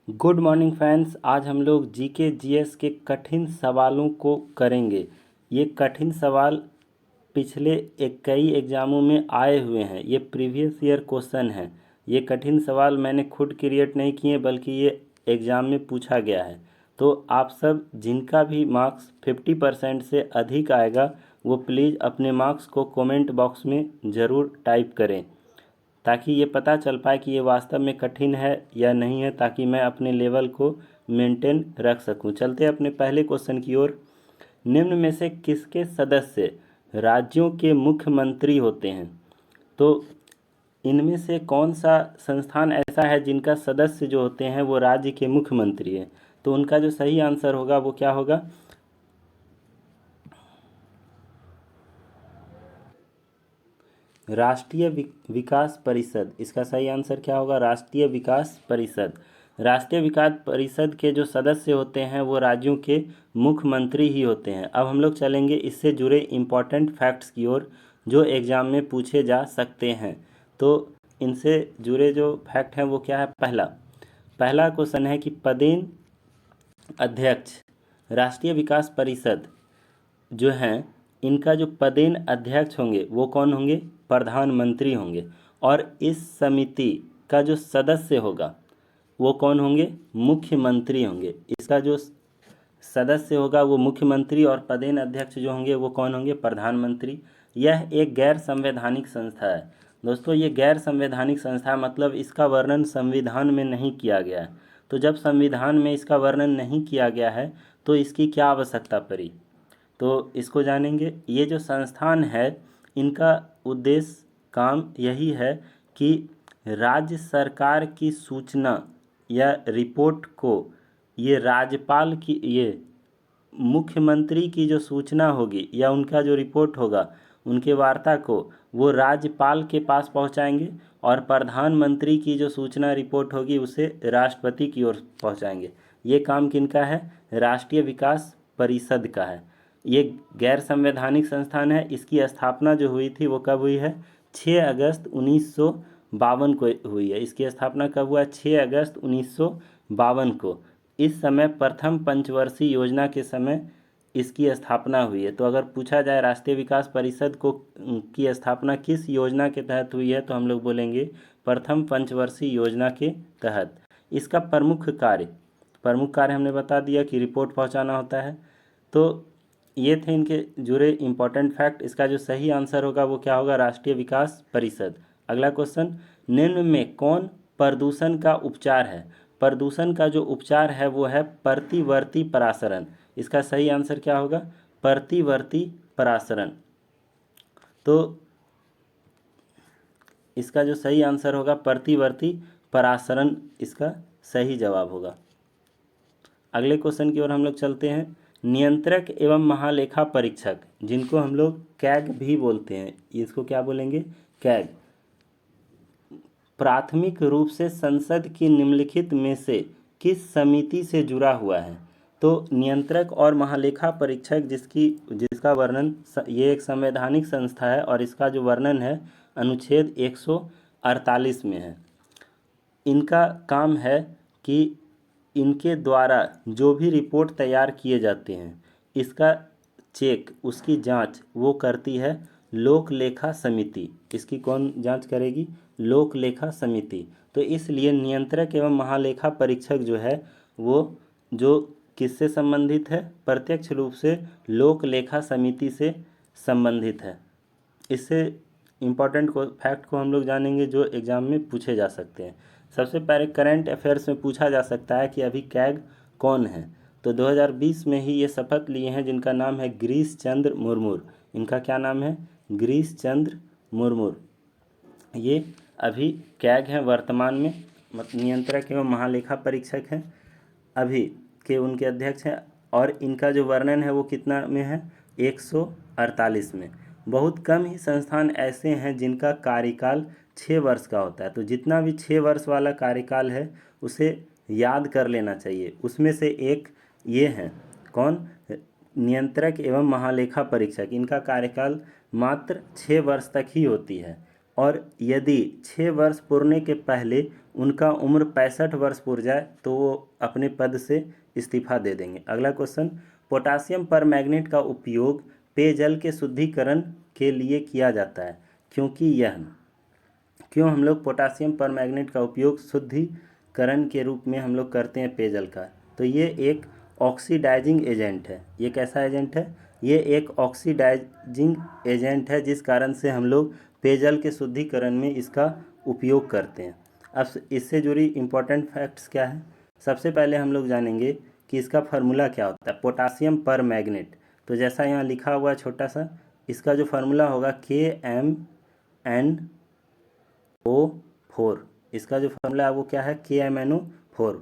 Good morning friends. आज हम लोग जीके जीएस के कठिन सवालों को करेंगे। ये कठिन सवाल पिछले कई एग्ज़ामों में आए हुए हैं। ये प्रीवियस ईयर क्वेश्चन हैं। ये कठिन सवाल मैंने खुद क्रिएट नहीं किए बल्कि ये एग्ज़ाम में पूछा गया है। तो आप सब जिनका भी मार्क्स 50% से अधिक आएगा वो प्लीज़ अपने मार्क्स को कमेंट बॉक्स में ज़रूर टाइप करें, ताकि ये पता चल पाए कि ये वास्तव में कठिन है या नहीं है, ताकि मैं अपने लेवल को मेंटेन रख सकूं। चलते हैं अपने पहले क्वेश्चन की ओर। निम्न में से किसके सदस्य राज्यों के मुख्यमंत्री होते हैं? तो इनमें से कौन सा संस्थान ऐसा है जिनका सदस्य जो होते हैं वो राज्य के मुख्यमंत्री हैं? तो उनका जो सही आंसर होगा वो क्या होगा? राष्ट्रीय विकास परिषद। इसका सही आंसर क्या होगा? राष्ट्रीय विकास परिषद। राष्ट्रीय विकास परिषद के जो सदस्य होते हैं वो राज्यों के मुख्यमंत्री ही होते हैं। अब हम लोग चलेंगे इससे जुड़े इम्पॉर्टेंट फैक्ट्स की ओर जो एग्ज़ाम में पूछे जा सकते हैं। तो इनसे जुड़े जो फैक्ट हैं वो क्या है? पहला क्वेश्चन है कि पदेन अध्यक्ष राष्ट्रीय विकास परिषद जो हैं, इनका जो पदेन अध्यक्ष होंगे वो कौन होंगे? प्रधानमंत्री होंगे। और इस समिति का जो सदस्य होगा वो कौन होंगे? मुख्यमंत्री होंगे। इसका जो सदस्य होगा वो मुख्यमंत्री और पदेन अध्यक्ष जो होंगे वो कौन होंगे? प्रधानमंत्री। यह एक गैर संवैधानिक संस्था है। दोस्तों, ये गैर संवैधानिक संस्था मतलब इसका वर्णन संविधान में नहीं किया गया है। तो जब संविधान में इसका वर्णन नहीं किया गया है तो इसकी क्या आवश्यकता पड़ी? तो इसको जानेंगे। ये जो संस्थान है इनका उद्देश्य काम यही है कि राज्य सरकार की सूचना या रिपोर्ट को ये राज्यपाल की, ये मुख्यमंत्री की जो सूचना होगी या उनका जो रिपोर्ट होगा, उनके वार्ता को वो राज्यपाल के पास पहुंचाएंगे और प्रधानमंत्री की जो सूचना रिपोर्ट होगी उसे राष्ट्रपति की ओर पहुंचाएंगे। ये काम किनका है? राष्ट्रीय विकास परिषद का है। ये गैर संवैधानिक संस्थान है। इसकी स्थापना जो हुई थी वो कब हुई है? 6 अगस्त 1952 को हुई है। इसकी स्थापना कब हुआ? 6 अगस्त 1952 को। इस समय प्रथम पंचवर्षीय योजना के समय इसकी स्थापना हुई है। तो अगर पूछा जाए राष्ट्रीय विकास परिषद को की स्थापना किस योजना के तहत हुई है तो हम लोग बोलेंगे प्रथम पंचवर्षीय योजना के तहत। इसका प्रमुख कार्य हमने बता दिया कि रिपोर्ट पहुंचाना होता है। तो ये थे इनके जुड़े इम्पोर्टेंट फैक्ट। इसका जो सही आंसर होगा वो क्या होगा? राष्ट्रीय विकास परिषद। अगला क्वेश्चन, निम्न में कौन प्रदूषण का उपचार है? प्रदूषण का जो उपचार है वो है प्रतिवर्ती परासरण। इसका सही आंसर क्या होगा? प्रतिवर्ती परासरण। तो इसका जो सही आंसर होगा प्रतिवर्ती परासरण, इसका सही जवाब होगा। अगले क्वेश्चन की ओर हम लोग चलते हैं। नियंत्रक एवं महालेखा परीक्षक, जिनको हम लोग कैग भी बोलते हैं, इसको क्या बोलेंगे? कैग। प्राथमिक रूप से संसद की निम्नलिखित में से किस समिति से जुड़ा हुआ है? तो नियंत्रक और महालेखा परीक्षक जिसका वर्णन, ये एक संवैधानिक संस्था है और इसका जो वर्णन है अनुच्छेद 148 में है। इनका काम है कि इनके द्वारा जो भी रिपोर्ट तैयार किए जाते हैं इसका चेक, उसकी जांच वो करती है लोक लेखा समिति। इसकी कौन जांच करेगी? लोक लेखा समिति। तो इसलिए नियंत्रक एवं महालेखा परीक्षक जो है वो जो किससे संबंधित है? प्रत्यक्ष रूप से लोक लेखा समिति से संबंधित है। इससे इम्पॉर्टेंट फैक्ट को हम लोग जानेंगे जो एग्ज़ाम में पूछे जा सकते हैं। सबसे पहले करंट अफेयर्स में पूछा जा सकता है कि अभी कैग कौन है? तो 2020 में ही ये शपथ लिए हैं जिनका नाम है गिरीश चंद्र मुर्मू। इनका क्या नाम है? गिरीश चंद्र मुर्मू। ये अभी कैग हैं वर्तमान में, नियंत्रक एवं महालेखा परीक्षक हैं अभी के, उनके अध्यक्ष हैं। और इनका जो वर्णन है वो कितना में है? 148 में। बहुत कम ही संस्थान ऐसे हैं जिनका कार्यकाल 6 वर्ष का होता है। तो जितना भी 6 वर्ष वाला कार्यकाल है उसे याद कर लेना चाहिए। उसमें से एक ये हैं, कौन? नियंत्रक एवं महालेखा परीक्षक। इनका कार्यकाल मात्र 6 वर्ष तक ही होती है और यदि 6 वर्ष पूरने के पहले उनका उम्र 65 वर्ष पूर जाए तो वो अपने पद से इस्तीफा दे देंगे। अगला क्वेश्चन, पोटासियम परमैंगनेट का उपयोग पेयजल के शुद्धिकरण के लिए किया जाता है, क्यों हम लोग पोटासियम परमैंगनेट का उपयोग शुद्धिकरण के रूप में हम लोग करते हैं पेयजल का? तो ये एक ऑक्सीडाइजिंग एजेंट है। ये कैसा एजेंट है? ये एक ऑक्सीडाइजिंग एजेंट है, जिस कारण से हम लोग पेयजल के शुद्धिकरण में इसका उपयोग करते हैं। अब इससे जुड़ी इम्पोर्टेंट फैक्ट्स क्या है? सबसे पहले हम लोग जानेंगे कि इसका फार्मूला क्या होता है, पोटासियम परमैंगनेट। तो जैसा यहाँ लिखा हुआ है छोटा सा, इसका जो फार्मूला होगा KMnO4। इसका जो फार्मूला है वो क्या है? KMnO4।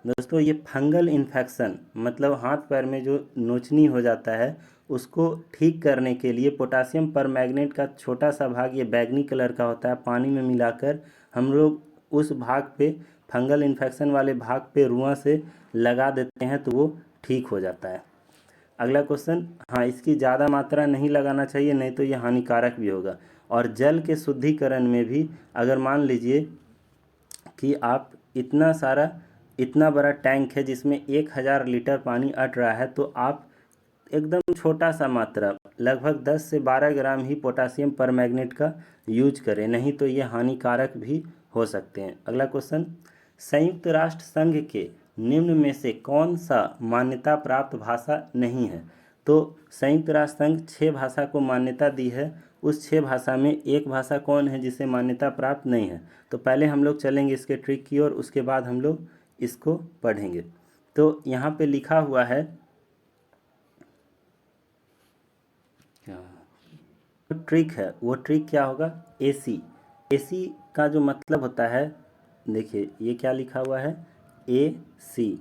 दोस्तों, ये फंगल इन्फेक्शन मतलब हाथ पैर में जो नोचनी हो जाता है उसको ठीक करने के लिए पोटासियम परमैंगनेट का छोटा सा भाग, ये बैगनी कलर का होता है, पानी में मिलाकर हम लोग उस भाग पे, फंगल इन्फेक्शन वाले भाग पे रुआं से लगा देते हैं तो वो ठीक हो जाता है। अगला क्वेश्चन, हाँ, इसकी ज़्यादा मात्रा नहीं लगाना चाहिए, नहीं तो ये हानिकारक भी होगा। और जल के शुद्धिकरण में भी अगर मान लीजिए कि आप इतना बड़ा टैंक है जिसमें 1000 लीटर पानी अट रहा है, तो आप एकदम छोटा सा मात्रा, लगभग 10 से 12 ग्राम ही पोटासियम परमैंगनेट का यूज करें, नहीं तो ये हानिकारक भी हो सकते हैं। अगला क्वेश्चन, संयुक्त राष्ट्र संघ के निम्न में से कौन सा मान्यता प्राप्त भाषा नहीं है? तो संयुक्त राष्ट्र संघ 6 भाषा को मान्यता दी है, उस 6 भाषा में एक भाषा कौन है जिसे मान्यता प्राप्त नहीं है? तो पहले हम लोग चलेंगे इसके ट्रिक की ओर, उसके बाद हम लोग इसको पढ़ेंगे। तो यहाँ पे लिखा हुआ है, जो ट्रिक है वो ट्रिक क्या होगा? AC। AC का जो मतलब होता है, देखिए ये क्या लिखा हुआ है, AC,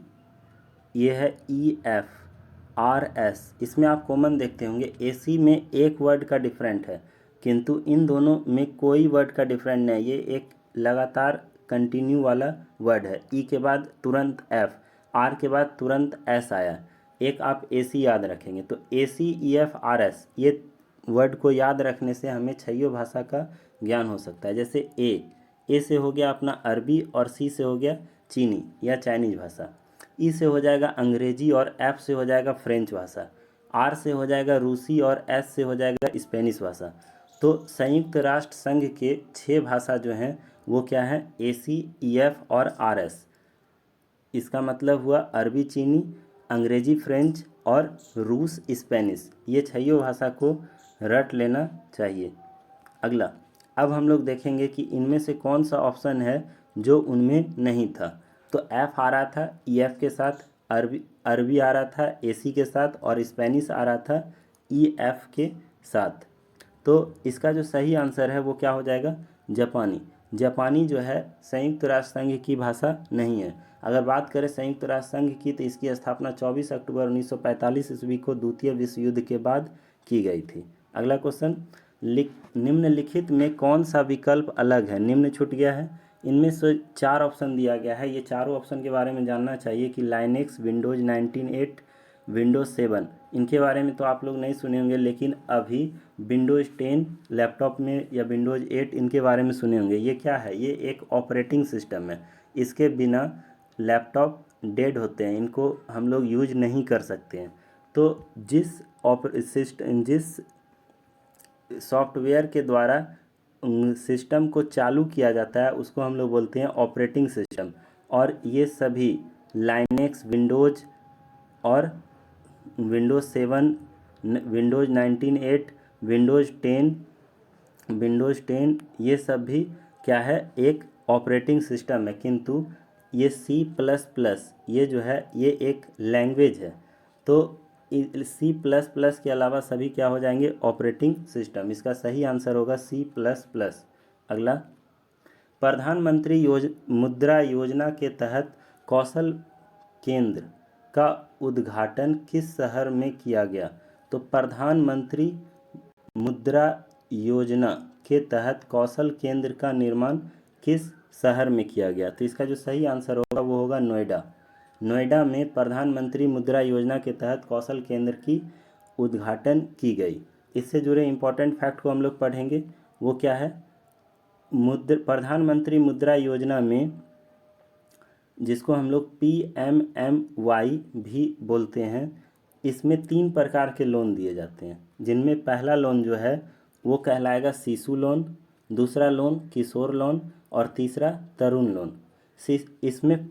ये है EFRS। इसमें आप कॉमन देखते होंगे, AC में एक वर्ड का डिफरेंट है, किंतु इन दोनों में कोई वर्ड का डिफरेंट नहीं। ये एक लगातार कंटिन्यू वाला वर्ड है। E के बाद तुरंत F, R के बाद तुरंत S आया, एक आप AC याद रखेंगे। तो ACEFRS, ये वर्ड को याद रखने से हमें छइयों भाषा का ज्ञान हो सकता है। जैसे ए से हो गया अपना अरबी, और C से हो गया चीनी या चाइनीज भाषा, E से हो जाएगा अंग्रेजी, और F से हो जाएगा फ्रेंच भाषा, R से हो जाएगा रूसी, और S से हो जाएगा स्पेनिश भाषा। तो संयुक्त राष्ट्र संघ के 6 भाषा जो हैं वो क्या है? AC, EF और RS। इसका मतलब हुआ अरबी चीनी, अंग्रेजी फ्रेंच और रूस स्पेनिश। ये छइयों भाषा को रट लेना चाहिए। अगला, अब हम लोग देखेंगे कि इनमें से कौन सा ऑप्शन है जो उनमें नहीं था। तो F आ रहा था EF के साथ, अरबी आ रहा था AC के साथ, और स्पेनिश आ रहा था EF के साथ। तो इसका जो सही आंसर है वो क्या हो जाएगा? जापानी। जापानी जो है संयुक्त राष्ट्र संघ की भाषा नहीं है। अगर बात करें संयुक्त राष्ट्र संघ की, तो इसकी स्थापना 24 अक्टूबर 1945 ईस्वी को द्वितीय विश्व युद्ध के बाद की गई थी। अगला क्वेश्चन, निम्नलिखित में कौन सा विकल्प अलग है? निम्न छूट गया है। इनमें से 4 ऑप्शन दिया गया है, ये चारों ऑप्शन के बारे में जानना चाहिए कि लाइनेक्स, विंडोज़ 98, विंडोज़ 7, इनके बारे में तो आप लोग नहीं सुने होंगे, लेकिन अभी विंडोज़ 10 लैपटॉप में या विंडोज़ 8 इनके बारे में सुने होंगे। ये क्या है? ये एक ऑपरेटिंग सिस्टम है। इसके बिना लैपटॉप डेड होते हैं, इनको हम लोग यूज नहीं कर सकते हैं। तो जिस सॉफ्टवेयर के द्वारा सिस्टम को चालू किया जाता है उसको हम लोग बोलते हैं ऑपरेटिंग सिस्टम। और ये सभी लाइनेक्स, विंडोज़ और विंडोज़ 7, विंडोज़ 98, विंडोज़ 10 ये सब भी क्या है? एक ऑपरेटिंग सिस्टम है। किंतु ये C++, ये जो है ये एक लैंग्वेज है। तो C++ के अलावा सभी क्या हो जाएंगे? Operating system. इसका सही आंसर होगा C++। अगला, प्रधानमंत्री मुद्रा योजना के तहत कौशल केंद्र का उद्घाटन किस शहर में किया गया? तो प्रधानमंत्री मुद्रा योजना के तहत कौशल केंद्र का निर्माण किस शहर में किया गया? तो इसका जो सही आंसर होगा वो होगा नोएडा। नोएडा में प्रधानमंत्री मुद्रा योजना के तहत कौशल केंद्र की उद्घाटन की गई। इससे जुड़े इंपॉर्टेंट फैक्ट को हम लोग पढ़ेंगे। वो क्या है? प्रधानमंत्री मुद्रा योजना में जिसको हम लोग PMMY भी बोलते हैं, इसमें 3 प्रकार के लोन दिए जाते हैं, जिनमें पहला लोन जो है वो कहलाएगा शिशु लोन, दूसरा लोन किशोर लोन और तीसरा तरुण लोन। इसमें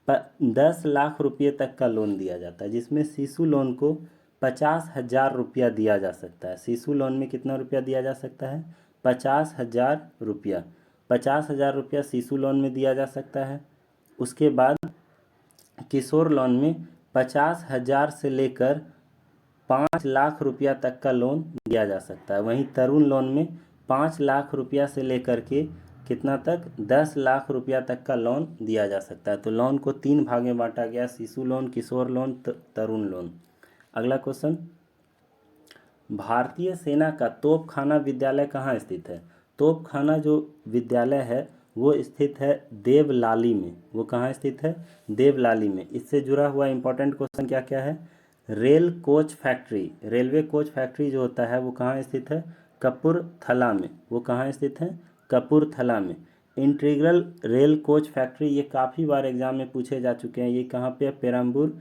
10 लाख रुपये तक का लोन दिया जाता है, जिसमें शिशु लोन को 50,000 रुपया दिया जा सकता है। शिशु लोन में कितना रुपया दिया जा सकता है? 50,000 रुपया। 50,000 रुपया शिशु लोन में दिया जा सकता है। उसके बाद किशोर लोन में 50,000 से लेकर 5 लाख रुपया तक का लोन दिया जा सकता है। वहीं तरुण लोन में 5 लाख रुपया से लेकर के कितना तक? 10 लाख रुपया तक का लोन दिया जा सकता है। तो लोन को 3 भाग में बांटा गया, शिशु लोन, किशोर लोन, तरुण लोन। अगला क्वेश्चन, भारतीय सेना का तोपखाना विद्यालय कहाँ स्थित है? तोपखाना जो विद्यालय है वो स्थित है देवलाली में। वो कहाँ स्थित है? देवलाली में। इससे जुड़ा हुआ इंपॉर्टेंट क्वेश्चन क्या क्या है? Rail coach factory, railway coach factory जो होता है वो कहाँ स्थित है? कपूरथला में। वो कहाँ स्थित है? कपूरथला में। इंटीग्रल रेल कोच फैक्ट्री, ये काफ़ी बार एग्जाम में पूछे जा चुके हैं। ये कहाँ पे है? पेरम्बूर,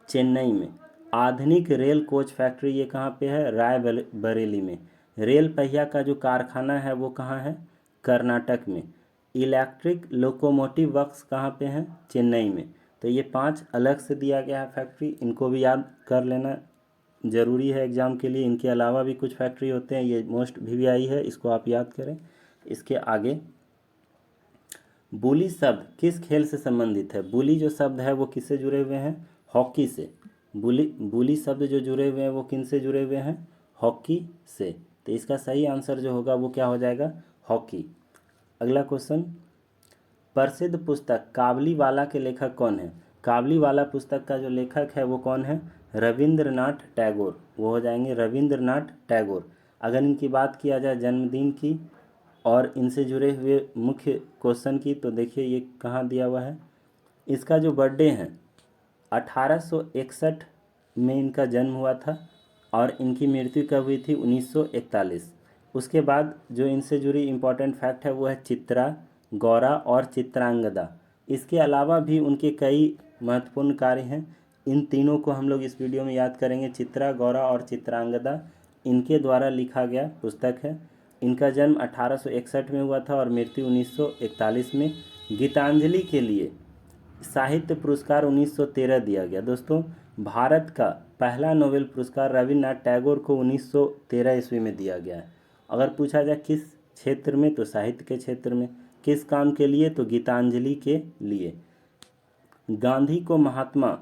चेन्नई में। आधुनिक रेल कोच फैक्ट्री ये कहाँ पे है? रायबरेली में। रेल पहिया का जो कारखाना है वो कहाँ है? कर्नाटक में। इलेक्ट्रिक लोकोमोटिव वर्क्स कहाँ पे हैं? चेन्नई में। तो ये 5 अलग से दिया गया है फैक्ट्री, इनको भी याद कर लेना ज़रूरी है एग्ज़ाम के लिए। इनके अलावा भी कुछ फैक्ट्री होते हैं, ये मोस्ट VVI है, इसको आप याद करें। इसके आगे, बुली शब्द किस खेल से संबंधित है? बुली जो शब्द है वो किससे जुड़े हुए हैं? हॉकी से। बुली शब्द जो जुड़े हुए हैं वो किन से जुड़े हुए हैं? हॉकी से। तो इसका सही आंसर जो होगा वो क्या हो जाएगा? हॉकी। अगला क्वेश्चन, प्रसिद्ध पुस्तक काबुलीवाला के लेखक कौन है? काबुलीवाला पुस्तक का जो लेखक है वो कौन है? रविंद्रनाथ टैगोर। वो हो जाएंगे रविंद्रनाथ टैगोर। अगर इनकी बात किया जाए जन्मदिन की और इनसे जुड़े हुए मुख्य क्वेश्चन की, तो देखिए ये कहाँ दिया हुआ है। इसका जो बर्थडे है 1861 में इनका जन्म हुआ था और इनकी मृत्यु कब हुई थी? 1941। उसके बाद जो इनसे जुड़ी इम्पोर्टेंट फैक्ट है वो है चित्रा, गौरा और चित्रांगदा। इसके अलावा भी उनके कई महत्वपूर्ण कार्य हैं। इन तीनों को हम लोग इस वीडियो में याद करेंगे। चित्रा, गौरा और चित्रांगदा इनके द्वारा लिखा गया पुस्तक है। इनका जन्म 1861 में हुआ था और मृत्यु 1941 में। गीतांजलि के लिए साहित्य पुरस्कार 1913 दिया गया। दोस्तों, भारत का पहला नोबेल पुरस्कार रविन्द्रनाथ टैगोर को 1913 ईस्वी में दिया गया है। अगर पूछा जाए किस क्षेत्र में, तो साहित्य के क्षेत्र में। किस काम के लिए? तो गीतांजलि के लिए। गांधी को महात्मा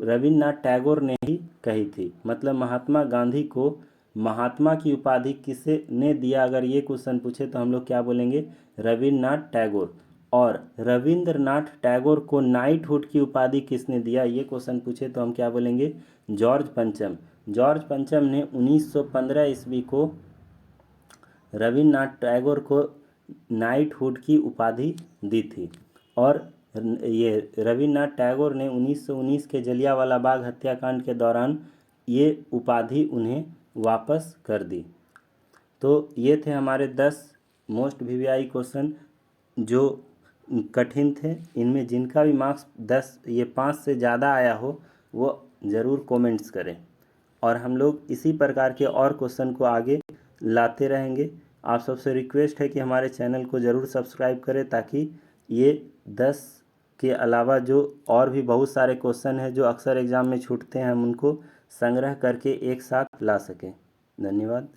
रविन्द्रनाथ टैगोर ने ही कही थी, मतलब महात्मा गांधी को महात्मा की उपाधि किसे ने दिया? अगर ये क्वेश्चन पूछे तो हम लोग क्या बोलेंगे? रविन्द्रनाथ टैगोर। और रविंद्रनाथ टैगोर को नाइटहुड की उपाधि किसने दिया? ये क्वेश्चन पूछे तो हम क्या बोलेंगे? जॉर्ज पंचम। जॉर्ज पंचम ने 1915 ईस्वी को रविन्द्रनाथ टैगोर को नाइटहुड की उपाधि दी थी। और ये रविन्द्रनाथ टैगोर ने 1919 के जलियांवाला बाग हत्याकांड के दौरान ये उपाधि उन्हें वापस कर दी। तो ये थे हमारे 10 मोस्ट VVI क्वेश्चन जो कठिन थे। इनमें जिनका भी मार्क्स 10 ये 5 से ज़्यादा आया हो वो ज़रूर कमेंट्स करें, और हम लोग इसी प्रकार के और क्वेश्चन को आगे लाते रहेंगे। आप सबसे रिक्वेस्ट है कि हमारे चैनल को ज़रूर सब्सक्राइब करें, ताकि ये 10 के अलावा जो और भी बहुत सारे क्वेश्चन हैं जो अक्सर एग्ज़ाम में छूटते हैं, हम उनको संग्रह करके एक साथ ला सकें। धन्यवाद।